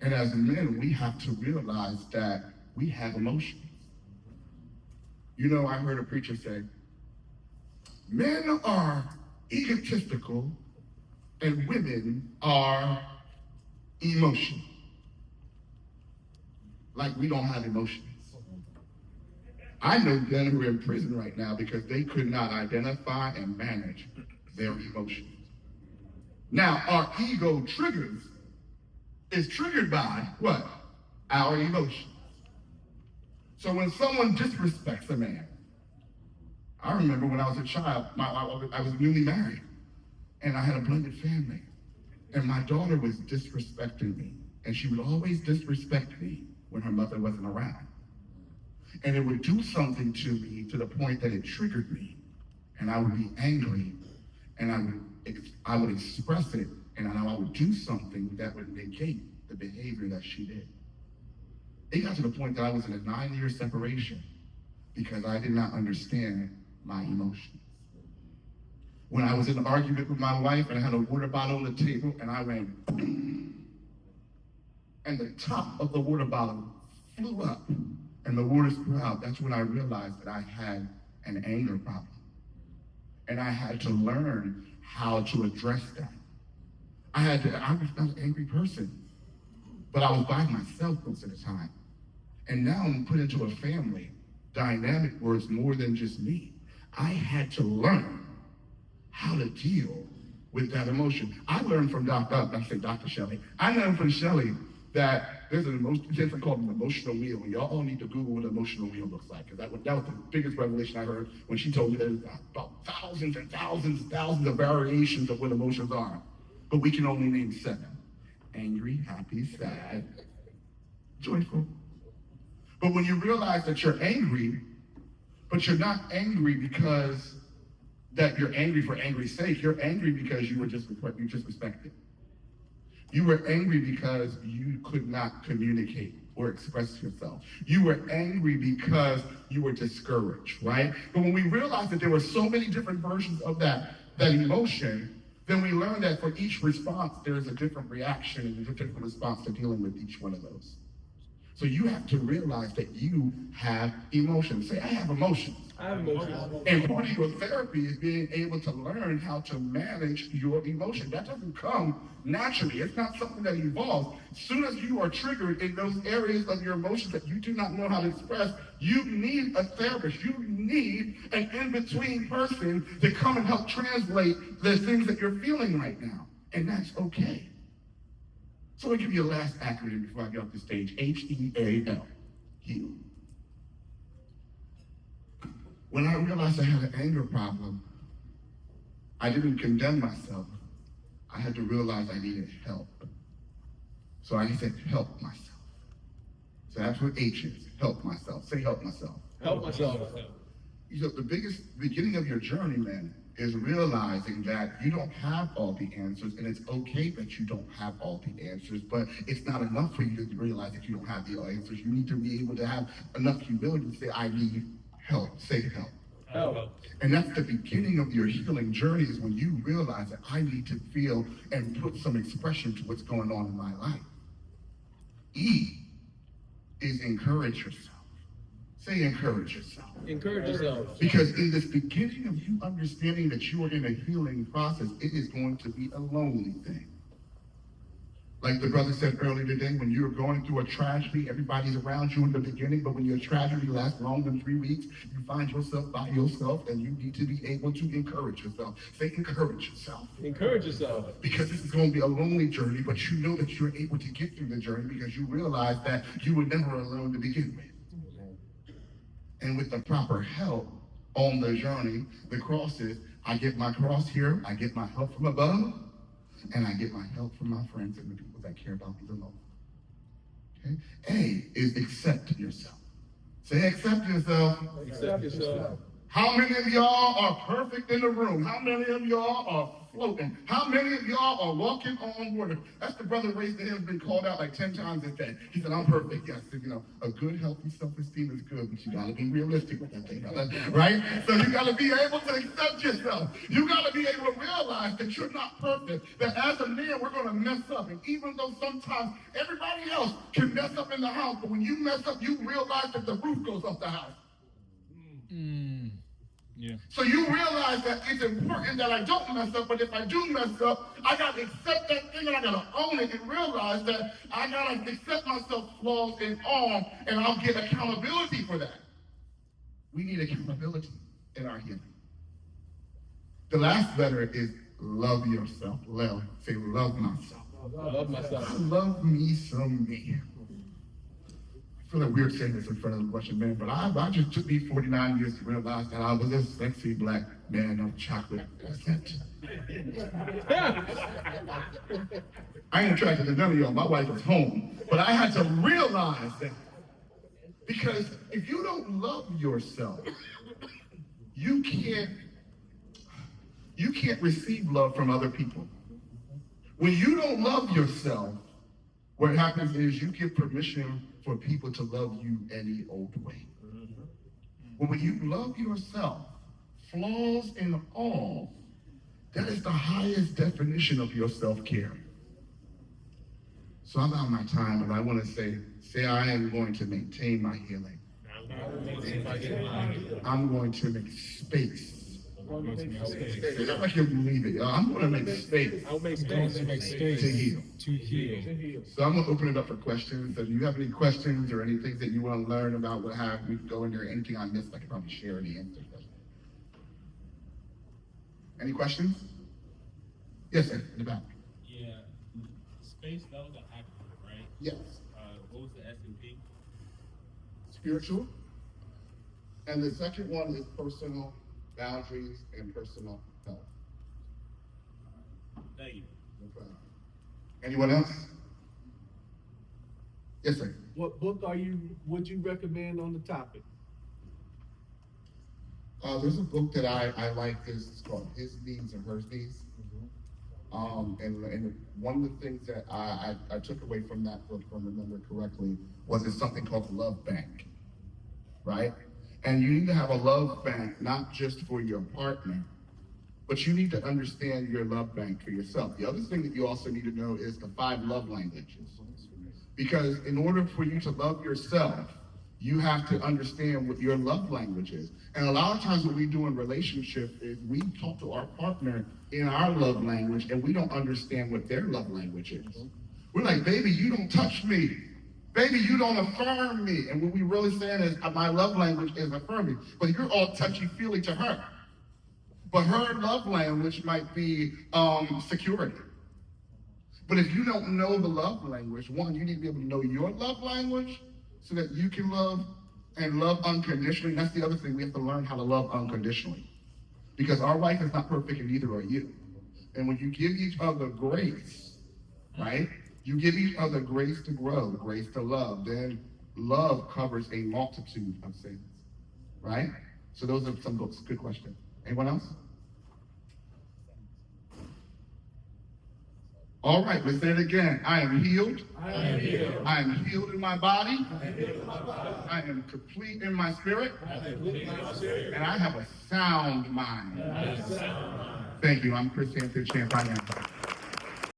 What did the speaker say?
And as men, we have to realize that we have emotions. You know, I heard a preacher say, men are egotistical and women are emotional. Like we don't have emotions. I know men who are in prison right now because they could not identify and manage their emotions. Now, our ego is triggered by what? Our emotions. So when someone disrespects a man, I remember when I was a child, I was newly married, and I had a blended family, and my daughter was disrespecting me, and she would always disrespect me when her mother wasn't around. And it would do something to me to the point that it triggered me, and I would be angry, and I would express it, and I would do something that would negate the behavior that she did. It got to the point that I was in a 9-year separation because I did not understand my emotions. When I was in an argument with my wife and I had a water bottle on the table and I went, boom, and the top of the water bottle flew up and the water spilled out, that's when I realized that I had an anger problem. And I had to learn how to address that. I was not an angry person, but I was by myself most of the time. And now I'm put into a family dynamic where it's more than just me. I had to learn how to deal with that emotion. I learned from Dr. Shelley. I learned from Shelley that there's something called an emotional wheel. And y'all all need to Google what an emotional wheel looks like. Because that was the biggest revelation I heard when she told me there's about thousands and thousands and thousands of variations of what emotions are. But we can only name 7. Angry, happy, sad, joyful. But when you realize that you're angry, but you're not angry because that you're angry for angry's sake, you're angry because you just respected. You were angry because you could not communicate or express yourself. You were angry because you were discouraged, right? But when we realized that there were so many different versions of that emotion, then we learned that for each response, there is a different reaction and a different response to dealing with each one of those. So you have to realize that you have emotions. Say, I have emotions. I have emotions. And part of your therapy is being able to learn how to manage your emotion. That doesn't come naturally. It's not something that evolves. As soon as you are triggered in those areas of your emotions that you do not know how to express, you need a therapist. You need an in-between person to come and help translate the things that you're feeling right now. And that's okay. So I'll give you a last acronym before I get off the stage. HEAL. Heal. When I realized I had an anger problem, I didn't condemn myself. I had to realize I needed help. So I said, help myself. So that's what H is, help myself. Say help myself. Help myself. You know, the biggest beginning of your journey, man, is realizing that you don't have all the answers, and it's okay that you don't have all the answers, but it's not enough for you to realize that you don't have the answers. You need to be able to have enough humility to say, I need help. Say help. Help. And that's the beginning of your healing journey, is when you realize that I need to feel and put some expression to what's going on in my life. E is encourage yourself. Say encourage yourself. Encourage yourself. Because in this beginning of you understanding that you are in a healing process, it is going to be a lonely thing. Like the brother said earlier today, when you're going through a tragedy, everybody's around you in the beginning, but when your tragedy lasts longer than 3 weeks, you find yourself by yourself, and you need to be able to encourage yourself. Say encourage yourself. Encourage yourself. Because this is going to be a lonely journey, but you know that you're able to get through the journey because you realize that you were never alone to begin with. And with the proper help on the journey, the cross is, I get my cross here, I get my help from above, and I get my help from my friends and the people that care about me the most. Okay? A is accept yourself. Say accept yourself. Accept yourself. How many of y'all are perfect in the room? How many of y'all are floating? How many of y'all are walking on water? That's the brother raised his hand, been called out like 10 times this day. He said, I'm perfect. Yes, you know, a good, healthy self-esteem is good, but you gotta be realistic with that thing, right? So you gotta be able to accept yourself. You gotta be able to realize that you're not perfect, that as a man, we're gonna mess up. And even though sometimes everybody else can mess up in the house, but when you mess up, you realize that the roof goes off the house. Yeah. So you realize that it's important that I don't mess up, but if I do mess up, I gotta accept that thing and I gotta own it and realize that I gotta accept myself flaws and all, and I'll get accountability for that. We need accountability in our healing. The last letter is love yourself. Love. Say love myself. Love myself. I love me some me. I feel like weird saying this in front of a bunch of men, but I just took me 49 years to realize that I was a sexy black man of chocolate scent. I ain't attracted to none of y'all. My wife is home. But I had to realize that. Because if you don't love yourself, you can't receive love from other people. When you don't love yourself, what happens is you give permission for people to love you any old way. But when you love yourself, flaws and all, that is the highest definition of your self-care. So I'm out of my time, and I want to say I am going to maintain my healing. I'm going to make space. I can't believe it, y'all. I'm going to make space. I'll make space to heal. To heal. So I'm going to open it up for questions. So if you have any questions or anything that you want to learn about what happened, we can go in there. Anything I missed, I can probably share any answers. Any questions? Yes, sir, in the back. Yeah, space, that was an acronym, right? Yes. What was the S and P? Spiritual. And the second one is personal boundaries and personal health. Thank you. No problem. Anyone else? Yes, sir. What book would you recommend on the topic? There's a book that I like. It's called His Needs and Her Needs. And one of the things that I took away from that book, if I remember correctly, was it's something called the love bank, right? And you need to have a love bank, not just for your partner, but you need to understand your love bank for yourself. The other thing that you also need to know is the 5 love languages. Because in order for you to love yourself, you have to understand what your love language is. And a lot of times what we do in relationships is we talk to our partner in our love language and we don't understand what their love language is. We're like, baby, you don't touch me. Baby, you don't affirm me. And what we really saying is my love language is affirming. But you're all touchy-feely to her. But her love language might be security. But if you don't know the love language, one, you need to be able to know your love language so that you can love and love unconditionally. That's the other thing. We have to learn how to love unconditionally. Because our wife is not perfect and neither are you. And when you give each other grace, right? You give each other grace to grow, grace to love. Then love covers a multitude of sins, right? So those are some books. Good question. Anyone else? All right, let's say it again. I am healed. I am healed. I am healed in my body. I am healed in my body. I am complete in my spirit. I am complete in my spirit. And I have a sound mind. I have a sound mind. Thank you. I'm Chris Hampton, champ. I am.